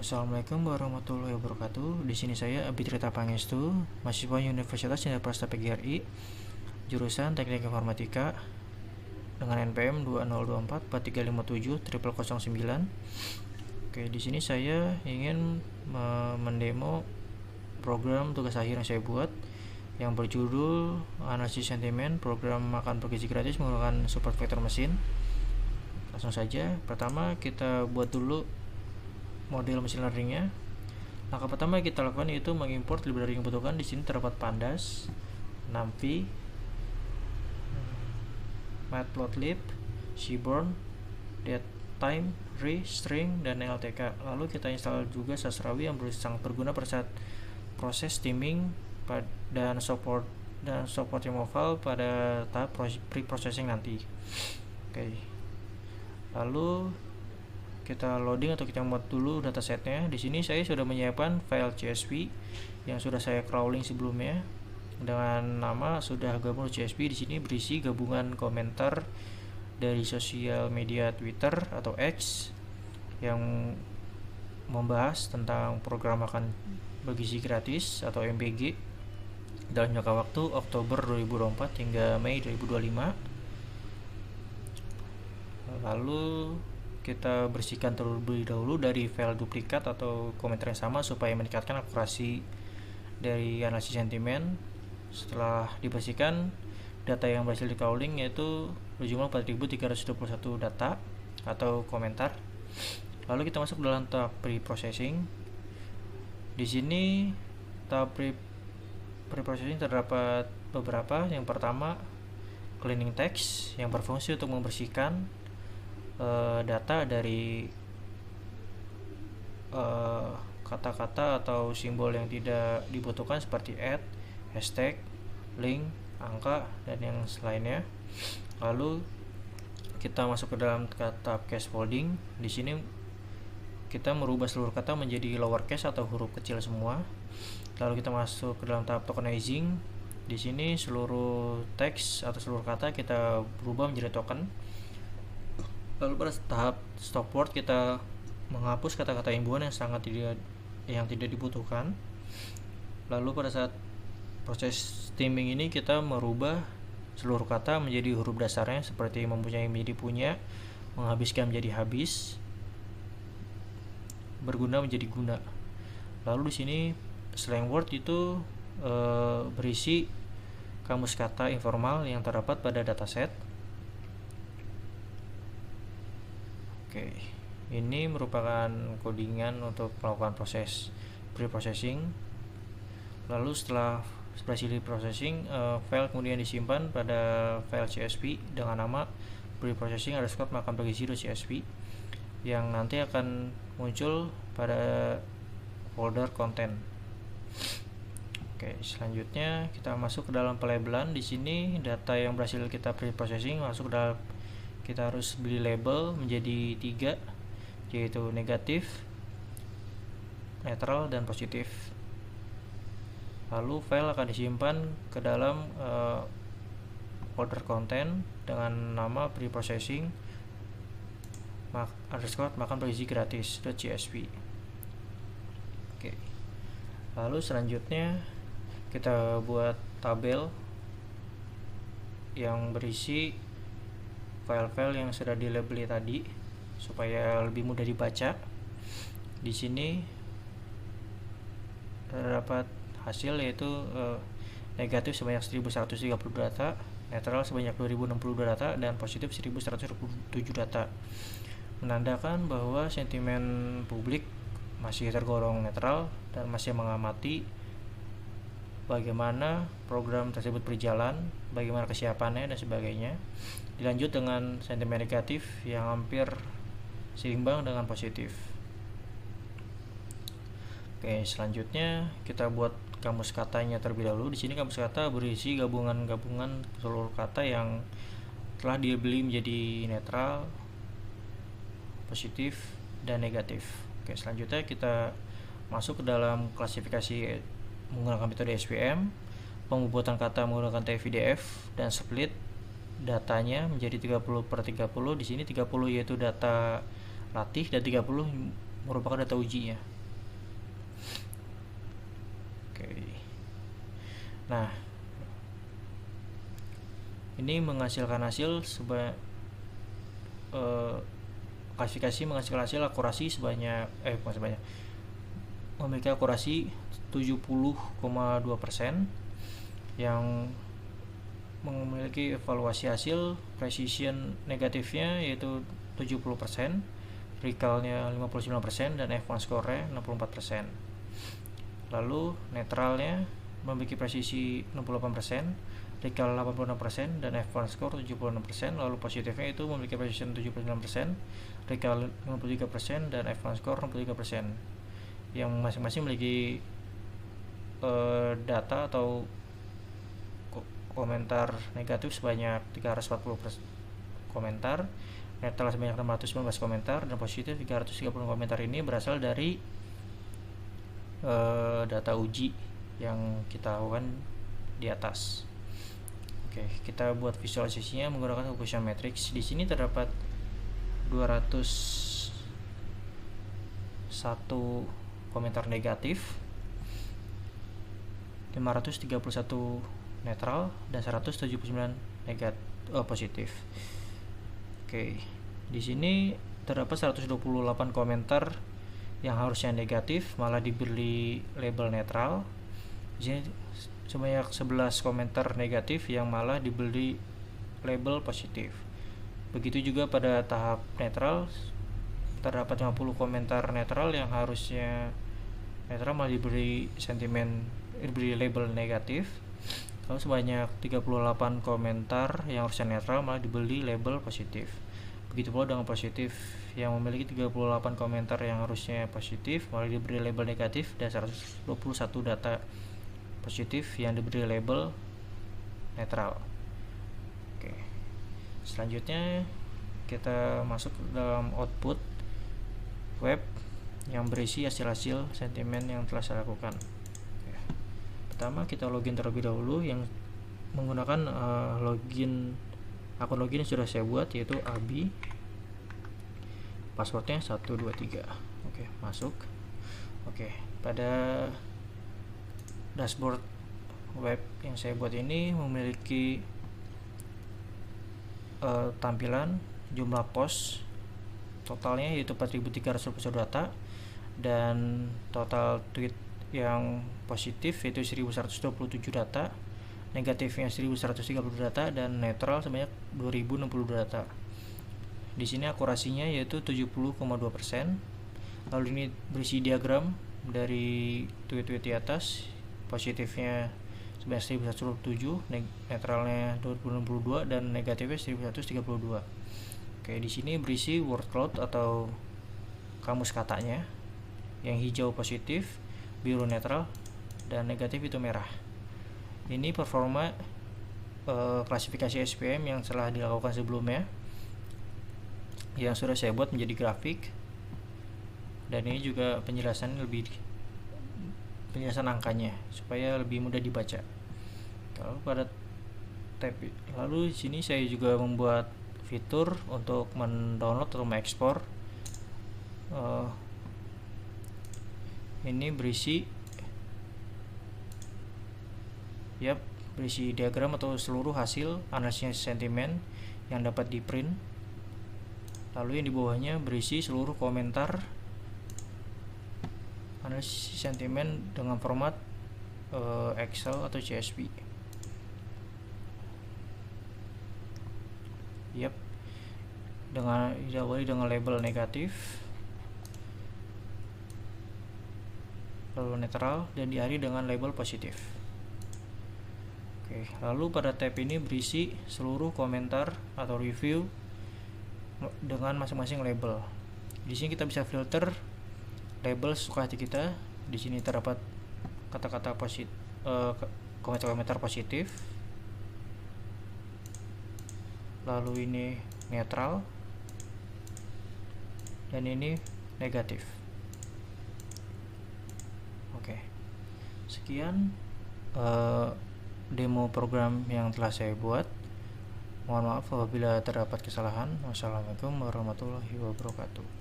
Assalamualaikum warahmatullahi wabarakatuh. Di sini saya Abitrita Pangestu, mahasiswa Universitas Indonesia PGRI, jurusan Teknik Informatika dengan NPM 202443570009. Oke, di sini saya ingin mendemo program tugas akhir yang saya buat yang berjudul analisis sentimen program makan bergizi gratis menggunakan support vector mesin. Langsung saja, pertama kita buat dulu model machine learningnya. Langkah pertama yang kita lakukan yaitu mengimport library yang dibutuhkan. Di sini terdapat pandas, numpy, matplotlib, seaborn, datetime, string, dan LTK. Lalu kita install juga sastrawi yang sangat berguna pada saat proses steaming dan support removal pada tahap pre-processing nanti. Oke. Lalu kita loading atau kita muat dulu datasetnya. Di sini saya sudah menyiapkan file CSV yang sudah saya crawling sebelumnya dengan nama sudah gabung CSV. Di sini berisi gabungan komentar dari sosial media Twitter atau X yang membahas tentang program makan bergizi gratis atau MBG dalam jangka waktu Oktober 2024 hingga Mei 2025. Lalu kita bersihkan terlebih dahulu dari file duplikat atau komentar yang sama supaya meningkatkan akurasi dari analisis sentimen. Setelah dibersihkan, data yang berhasil di crawling yaitu berjumlah 4321 data atau komentar. Lalu kita masuk dalam tahap pre-processing. Di sini tahap pre-processing terdapat beberapa. Yang pertama, cleaning text yang berfungsi untuk membersihkan data dari kata-kata atau simbol yang tidak dibutuhkan seperti hashtag, link, angka, dan yang lainnya. Lalu kita masuk ke dalam tahap case folding. Di sini kita merubah seluruh kata menjadi lowercase atau huruf kecil semua. Lalu kita masuk ke dalam tahap tokenizing. Di sini seluruh teks atau seluruh kata kita berubah menjadi token. Lalu pada tahap stop word kita menghapus kata-kata imbuhan yang tidak dibutuhkan. Lalu pada saat proses steaming ini kita merubah seluruh kata menjadi huruf dasarnya seperti mempunyai menjadi punya, menghabiskan menjadi habis, berguna menjadi guna. Lalu di sini slang word itu berisi kamus kata informal yang terdapat pada dataset. Oke, ini merupakan codingan untuk melakukan proses pre-processing. Lalu setelah berhasil di-processing, file kemudian disimpan pada file CSV dengan nama pre-processing_makan bergizi.csv yang nanti akan muncul pada folder konten. Oke, selanjutnya kita masuk ke dalam pelabelan. Di sini data yang berhasil kita pre-processing masuk ke dalam, kita harus beli label menjadi 3, yaitu negatif, netral, dan positif. Lalu file akan disimpan ke dalam folder konten dengan nama pre-processing makan bergizi gratis.csv. Oke. Lalu selanjutnya kita buat tabel yang berisi file-file yang sudah dilabeli tadi supaya lebih mudah dibaca. Di sini terdapat hasil yaitu negatif sebanyak 1130 data, netral sebanyak 2062 data, dan positif 1127 data, menandakan bahwa sentimen publik masih tergolong netral dan masih mengamati bagaimana program tersebut berjalan, bagaimana kesiapannya dan sebagainya. Dilanjut dengan sentimen negatif yang hampir seimbang dengan positif. Oke, selanjutnya kita buat kamus katanya terlebih dahulu. Di sini kamus kata berisi gabungan seluruh kata yang telah dibeli menjadi netral, positif, dan negatif. Oke, selanjutnya kita masuk ke dalam klasifikasi menggunakan metode SVM, pembuatan kata menggunakan TF-IDF, dan split datanya menjadi 30/30. Di sini 30 yaitu data latih dan 30 merupakan data ujinya. Oke. Nah, ini menghasilkan hasil klasifikasi menghasilkan hasil akurasi sebanyak memiliki akurasi 70,2%, yang memiliki evaluasi hasil precision negatifnya yaitu 70%, recall-nya 59%, dan F1 score-nya 64%. Lalu netralnya memiliki presisi 68%, recall 86%, dan F1 score 76%. Lalu positifnya itu memiliki precision 79%, recall 53%, dan F1 score 63%, yang masing-masing memiliki data atau komentar negatif sebanyak 340 komentar, netral sebanyak 619 komentar, dan positif 330 komentar. Ini berasal dari data uji yang kita lakukan di atas. Oke, kita buat visualisasinya menggunakan Gaussian matrix. Di sini terdapat 201 komentar negatif, 531 netral, dan 179 positif. Oke, di sini terdapat 128 komentar yang harusnya negatif malah diberi label netral. Di sini sebanyak 11 komentar negatif yang malah diberi label positif. Begitu juga pada tahap netral, terdapat 50 komentar netral yang harusnya netral malah diberi label negatif. Lalu sebanyak 38 komentar yang harusnya netral malah diberi label positif. Begitu pula dengan positif, yang memiliki 38 komentar yang harusnya positif malah diberi label negatif, dan 121 data positif yang diberi label netral. Oke. Selanjutnya kita masuk dalam output web yang berisi hasil-hasil sentimen yang telah saya lakukan. Pertama, kita login terlebih dahulu yang menggunakan akun login yang sudah saya buat, yaitu Abi. Passwordnya 123. Oke, masuk. Oke, pada dashboard web yang saya buat ini memiliki tampilan jumlah post totalnya yaitu 4.321 data, dan total tweet yang positif yaitu 1.127 data, negatifnya 1.130 data, dan netral sebanyak 2.060 data. Di sini akurasinya yaitu 70,2%. Lalu ini berisi diagram dari tweet-tweet di atas. Positifnya sebanyak 1.127, netralnya 262, dan negatifnya 1.132. Oke, di sini berisi word cloud atau kamus katanya. Yang hijau positif, biru netral, dan negatif itu merah. Ini performa klasifikasi SPM yang telah dilakukan sebelumnya, yang sudah saya buat menjadi grafik, dan ini juga penjelasan angkanya supaya lebih mudah dibaca. Lalu di sini saya juga membuat fitur untuk mendownload atau mengekspor. Ini berisi diagram atau seluruh hasil analisis sentimen yang dapat di print. Lalu yang di bawahnya berisi seluruh komentar analisis sentimen dengan format Excel atau CSV. Diawali dengan label negatif, lalu netral, dan diakhiri dengan label positif. Oke, lalu pada tab ini berisi seluruh komentar atau review dengan masing-masing label. Di sini kita bisa filter label sesuka hati kita. Di sini terdapat kata-kata komentar positif. Lalu ini netral, dan ini negatif. Oke, sekian demo program yang telah saya buat. Mohon maaf apabila terdapat kesalahan. Wassalamualaikum warahmatullahi wabarakatuh.